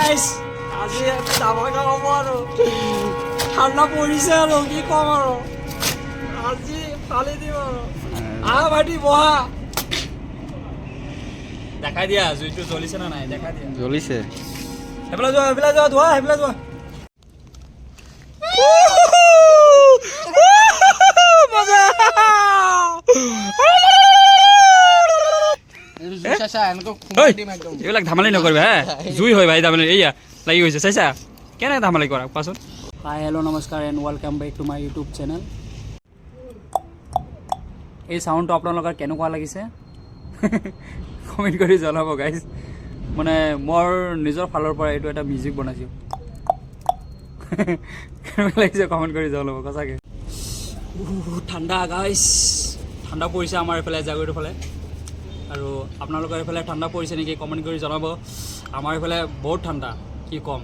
guys আজি ধামাকা হ'ব আৰু ঠাণ্ডা পৰিছে আৰু কি কম আৰু আজি ফালি দিম আৰু ভাইটি বহা দেখাই দিয়া জুইটো জ্বলিছে না নাই দেখাই দিয়া জ্বলিছে সেইফালে যোৱা ধোৱা সেইফালে যোৱা মজা এইবিলাক ধামালি নকৰিবা হে জুই হয় ভাই তাৰমানে এয়া লাগি গৈছে চাইছা কেনে ধামালি কৰা কোৱাচোন হাই হেল্ল' নমস্কাৰ and welcome back to my YouTube channel এই চাউণ্ডটো আপোনালোকৰ কেনেকুৱা লাগিছে কমেণ্ট কৰি জনাব গাইজ মানে মোৰ নিজৰ ফালৰ পৰা এইটো এটা মিউজিক বনাইছোঁ কেনেকুৱা লাগিছে কমেণ্ট কৰি জনাব সঁচাকৈ ঠাণ্ডা গাইজ ঠাণ্ডা পৰিছে আমাৰ এইফালে জাগৈটোৰ ফালে আৰু আপোনালোকৰ এইফালে ঠাণ্ডা পৰিছে নেকি কমেণ্ট কৰি জনাব আমাৰ এইফালে বহুত ঠাণ্ডা কি ক'ম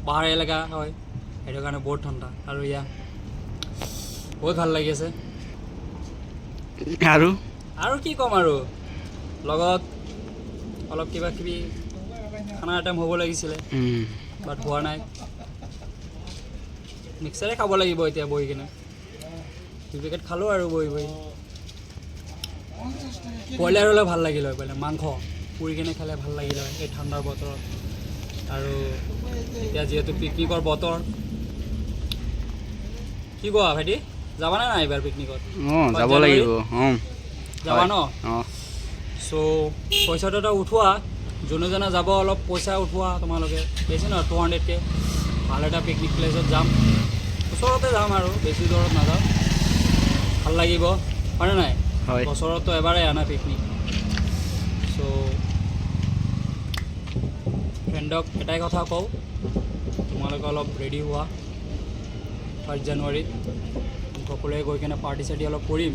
পাহাৰ এলেকা হয় সেইটো কাৰণে বহুত ঠাণ্ডা আৰু ইয়াত বহুত ভাল লাগি আছে আৰু কি ক'ম আৰু লগত অলপ কিবা কিবি খানা আইটেম হ'ব লাগিছিলে বাট হোৱা নাই মিক্সাৰে খাব লাগিব এতিয়া বহি কিনে 2 পেকেট খালোঁ আৰু বহি ব্ৰইলাৰ হ'লে ভাল লাগিল হয় ব্ৰইলাৰ মাংস পুৰি কিনে খালে ভাল লাগিল হয় এই ঠাণ্ডাৰ বতৰত আৰু এতিয়া যিহেতু পিকনিকৰ বতৰ কি কোৱা ভাইটি যাবানে নাই এইবাৰ পিকনিকত যাব লাগিব যাবা ন চ' পইচাটো এটা উঠোৱা যোনে জনে যাব অলপ পইচা উঠোৱা তোমালোকে বেছি নহয় 200K ভাল এটা পিকনিক প্লেচত যাম ওচৰতে যাম আৰু বেছি দূৰত নাযাওঁ ভাল লাগিব হয়নে নাই বছৰতো এবাৰেই আনা পিকনিক চ' ফ্ৰেণ্ডক এটাই কথা কওঁ তোমালোকে অলপ ৰেডি হোৱা 1 জানুৱাৰীত সকলোৱে গৈ কিনে পাৰ্টি চাৰ্টি অলপ কৰিম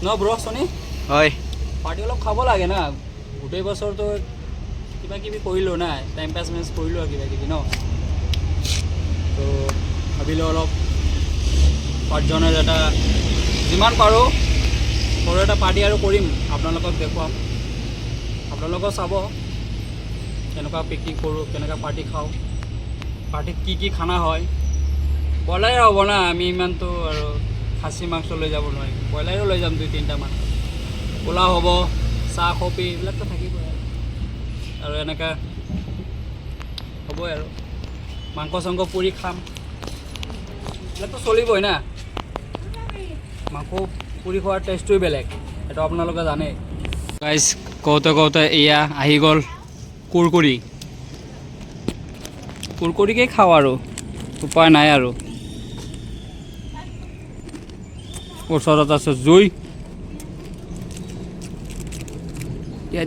ন ব্ৰ চনি হয় পাৰ্টি অলপ খাব লাগে না গোটেই বছৰটো কিবা কিবি কৰিলোঁ না টাইম পাছ মেচ কৰিলোঁ আৰু কিবা কিবি ন তো ভাবিলোঁ অলপ 5 জনৰ এটা যিমান পাৰোঁ সৰু এটা পাৰ্টি আৰু কৰিম আপোনালোকক দেখুৱাম আপোনালোকক চাব কেনেকুৱা পিকনিক কৰোঁ কেনেকুৱা পাৰ্টি খাওঁ পাৰ্টিত কি খানা হয় ব্ৰইলাৰে হ'ব না আমি ইমানটো আৰু খাচী মাংস লৈ যাব নোৱাৰিম ব্ৰইলাৰো লৈ যাম 2-3টামান পোলাও হ'ব চাহ কফি এইবিলাকতো থাকিবই আৰু এনেকৈ হ'বই আৰু মাংস চাংস পুৰি খাম এইবিলাকতো চলিবই না মাংস পুৰি খোৱাৰ টেষ্টটোৱে বেলেগ সেইটো আপোনালোকে জানে গাইজ কওঁতে এয়া আহি গ'ল কুৰকুৰিকে খাওঁ আৰু উপায় নাই আৰু ওচৰত আছে জুই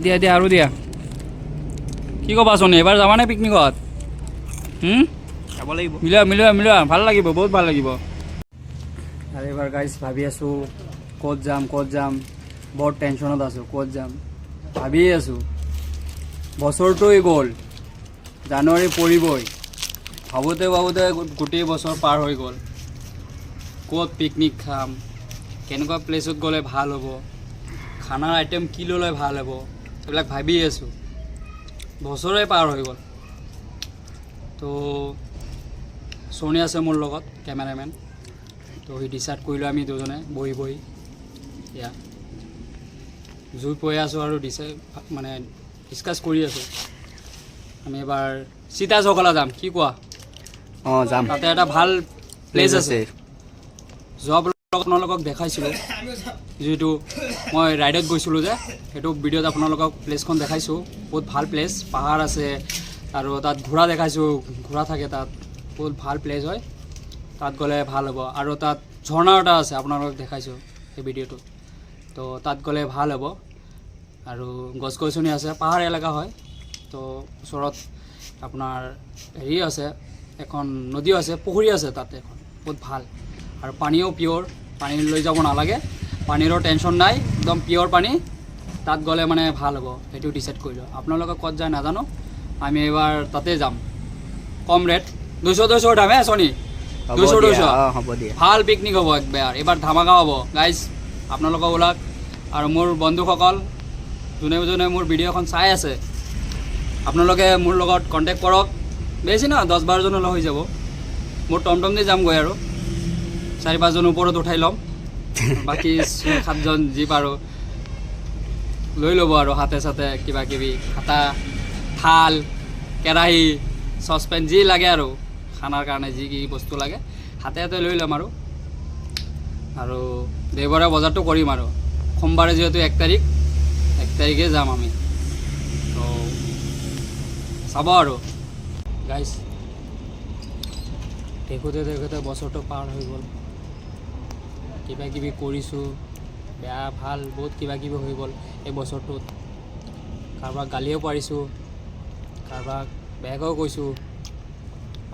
দিয়া আৰু দিয়া কি ক'বা চোন এবাৰ যাবানে পিকনিকত যাব লাগিব মিলোৱা ভাল লাগিব বহুত ভাল লাগিব আৰু এইবাৰ গাইজ ভাবি আছোঁ ক'ত যাম বৰ টেনশ্যনত আছোঁ ক'ত যাম ভাবিয়ে আছোঁ বছৰটোৱে গ'ল জানুৱাৰী পৰিবই ভাবোঁতে গোটেই বছৰ পাৰ হৈ গ'ল ক'ত পিকনিক খাম কেনেকুৱা প্লেচত গ'লে ভাল হ'ব খানাৰ আইটেম কি ল'লে ভাল হ'ব এইবিলাক ভাবিয়ে আছোঁ বছৰে পাৰ হৈ গ'ল তো চনি আছে মোৰ লগত কেমেৰামেন তো সি ডিচাইড কৰিলোঁ আমি দুজনে বহি এয়া জুই পৰি আছোঁ আৰু মানে ডিছকাছ কৰি আছোঁ আমি এবাৰ সীতা চকলা যাম কি কোৱা যাম তাতে এটা ভাল প্লেচ আছে যোৱা আপোনালোকক দেখাইছিলোঁ যিহেতু মই ৰাইডত গৈছিলোঁ যে সেইটো ভিডিঅ'ত আপোনালোকক প্লেচখন দেখাইছোঁ বহুত ভাল প্লেচ পাহাৰ আছে আৰু তাত ঘোঁৰা দেখাইছোঁ ঘোঁৰা থাকে তাত বহুত ভাল প্লেচ হয় তাত গ'লে ভাল হ'ব আৰু তাত ঝৰ্ণা এটা আছে আপোনালোকক দেখাইছোঁ সেই ভিডিঅ'টোত তো তাত গ'লে ভাল হ'ব আৰু গছ গছনি আছে পাহাৰ এলেকা হয় তো ওচৰত আপোনাৰ হেৰি আছে এখন নদীও আছে পুখুৰী আছে তাতে এখন বহুত ভাল আৰু পানীও পিয়'ৰ পানী লৈ যাব নালাগে পানীৰো টেনশ্যন নাই একদম পিয়'ৰ পানী তাত গ'লে মানে ভাল হ'ব সেইটো ডিচাইড কৰিলোঁ আপোনালোকে ক'ত যায় নাজানো আমি এবাৰ তাতে যাম কম ৰেট 200 দাম চনি 200 হ'ব দিয়া ভাল পিকনিক হ'ব এবাৰ ধামাকা হ'ব গাইজ আপোনালোকে ওলাওক আৰু মোৰ বন্ধুসকল যোনে মোৰ ভিডিঅ'খন চাই আছে আপোনালোকে মোৰ লগত কণ্টেক্ট কৰক বেছি নহয় 10-12জনলৈ হৈ যাব মোৰ টমটম দি যামগৈ আৰু 4-5জন ওপৰত উঠাই ল'ম বাকী 7জন যি পাৰোঁ লৈ ল'ব আৰু হাতে চাতে কিবা কিবি হাতা থাল কেৰাহী চচপেন যি লাগে আৰু খানাৰ কাৰণে যি কি বস্তু লাগে হাতে হাতে লৈ ল'ম আৰু দেওবাৰে বজাৰটো কৰিম আৰু সোমবাৰে যিহেতু 1 তাৰিখে যাম আমি তো চাব আৰু গাইজ দেখোঁতে দেখোঁতে বছৰটো পাৰ হৈ গ'ল কিবা কিবি কৰিছোঁ বেয়া ভাল বহুত কিবা কিবি হৈ গ'ল এই বছৰটোত কাৰোবাক গালিও পাৰিছোঁ কাৰোবাক বেয়াকৈও কৈছোঁ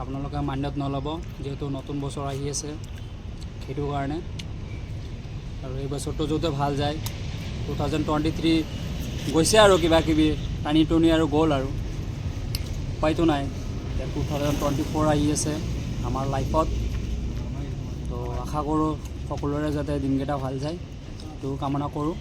আপোনালোকে মান্যত নল'ব যিহেতু নতুন বছৰ আহি আছে সেইটো কাৰণে আৰু এই বছৰটো যাতে ভাল যায় 2023 গৈছে আৰু কিবা কিবি টানি টুনি আৰু গ'ল আৰু উপায়তো নাই 2024 আহি আছে আমাৰ লাইফত তো আশা কৰোঁ সকলোৰে যাতে দিনকেইটা ভাল যায় সেইটো কামনা কৰোঁ